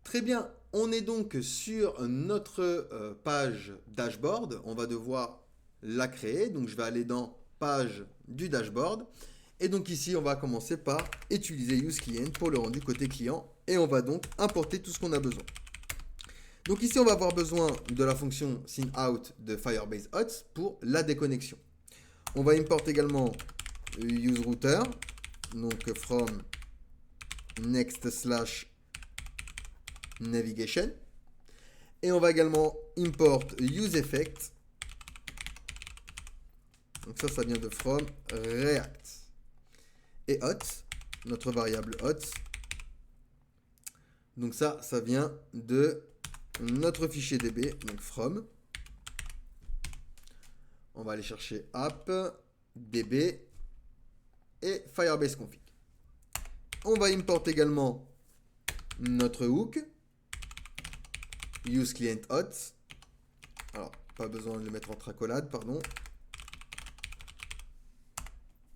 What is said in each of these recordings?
Très bien, on est donc sur notre page dashboard. On va devoir la créer. Donc je vais aller dans page du dashboard. Et donc ici, on va commencer par utiliser useClient pour le rendu côté client. Et on va donc importer tout ce qu'on a besoin. Donc ici, on va avoir besoin de la fonction signout de Firebase Hots pour la déconnexion. On va importer également useRouter, donc from next slash navigation. Et on va également import useEffect. Donc ça vient de from React. Et hot, notre variable hot. Donc ça vient de notre fichier DB, donc from. On va aller chercher app, db et Firebase config. On va importer également notre hook, useClientHot. Alors, pas besoin de le mettre entre accolades, pardon.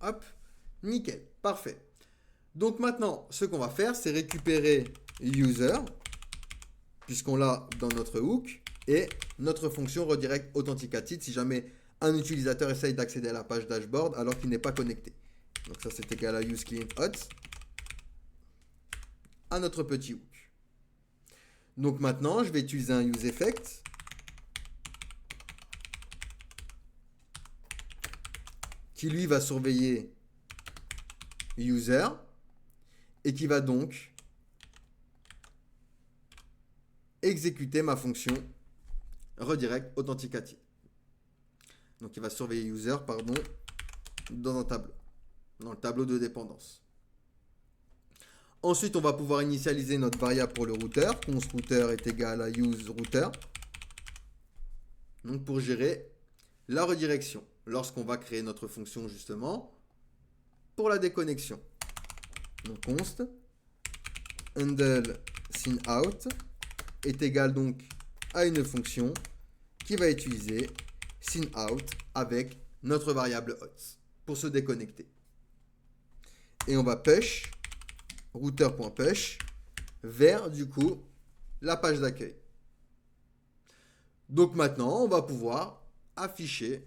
Hop, nickel, parfait. Donc maintenant, ce qu'on va faire, c'est récupérer user, puisqu'on l'a dans notre hook, et notre fonction redirect authenticated si jamais un utilisateur essaye d'accéder à la page dashboard alors qu'il n'est pas connecté. Donc ça, c'est égal à useClientHot, à notre petit hook. Donc maintenant, je vais utiliser un useEffect qui lui va surveiller user et qui va donc exécuter ma fonction redirect authenticated. Donc il va surveiller user, pardon, dans un tableau, dans le tableau de dépendance. Ensuite, on va pouvoir initialiser notre variable pour le routeur. Const router est égal à useRouter. Donc pour gérer la redirection lorsqu'on va créer notre fonction justement pour la déconnexion. Donc const handle signout est égal donc à une fonction qui va utiliser signout avec notre variable hot pour se déconnecter. Et on va push router.push vers du coup la page d'accueil. Donc maintenant, on va pouvoir afficher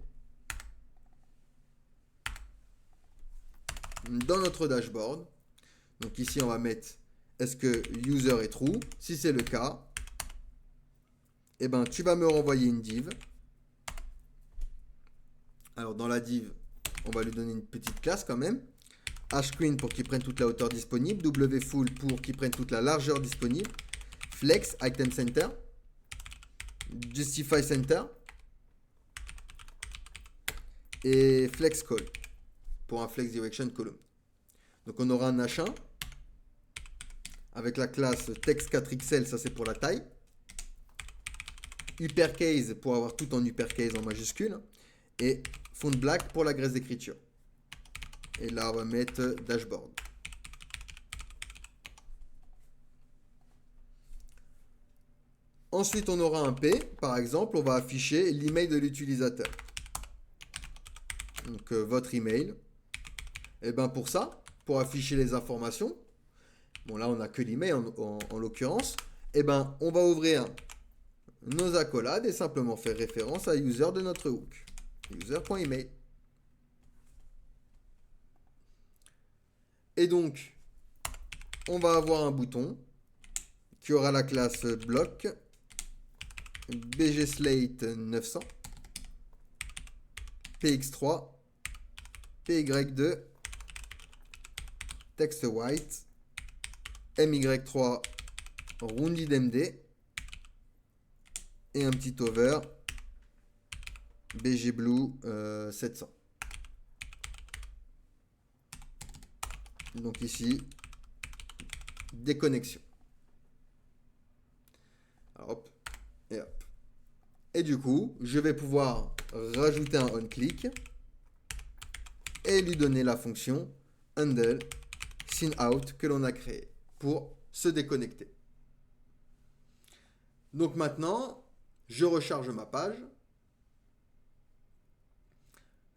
dans notre dashboard. Donc ici, on va mettre est-ce que user est true. Si c'est le cas, eh ben, tu vas me renvoyer une div. Alors dans la div, on va lui donner une petite classe quand même. hScreen pour qu'il prenne toute la hauteur disponible, wfull pour qu'il prenne toute la largeur disponible, flex item center, justify center et flex call pour un flex direction column. Donc on aura un H1 avec la classe text4xl, ça c'est pour la taille, uppercase pour avoir tout en uppercase en majuscule et font black pour la graisse d'écriture. Et là, on va mettre dashboard. Ensuite, on aura un P. Par exemple, on va afficher l'email de l'utilisateur. Donc, votre email. Et bien pour ça, pour afficher les informations, bon là, on n'a que l'email en l'occurrence, et ben on va ouvrir nos accolades et simplement faire référence à user de notre hook. User.email. Et donc, on va avoir un bouton qui aura la classe bloc bgslate 900 px3 py2 text white my3 roundedmd et un petit over bgblue 700. Donc ici, déconnexion. Hop, et hop. Et du coup, je vais pouvoir rajouter un onClick et lui donner la fonction handle signout que l'on a créé pour se déconnecter. Donc maintenant, je recharge ma page.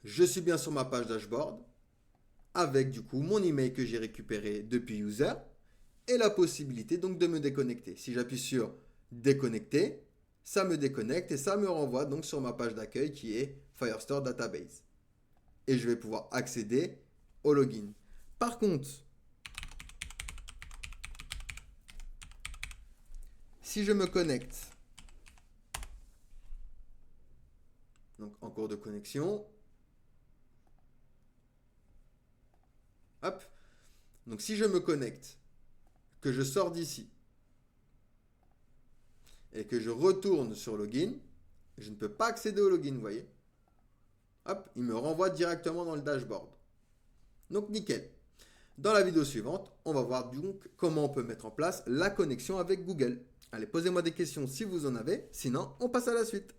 Je suis bien sur ma page dashboard avec du coup mon email que j'ai récupéré depuis user et la possibilité donc de me déconnecter. Si j'appuie sur déconnecter, ça me déconnecte et ça me renvoie donc sur ma page d'accueil qui est Firestore Database. Et je vais pouvoir accéder au login. Par contre, si je me connecte, donc en cours de connexion, hop, donc si je me connecte, que je sors d'ici et que je retourne sur login, je ne peux pas accéder au login, vous voyez. Hop, il me renvoie directement dans le dashboard. Donc nickel. Dans la vidéo suivante, on va voir donc comment on peut mettre en place la connexion avec Google. Allez, posez-moi des questions si vous en avez, sinon on passe à la suite.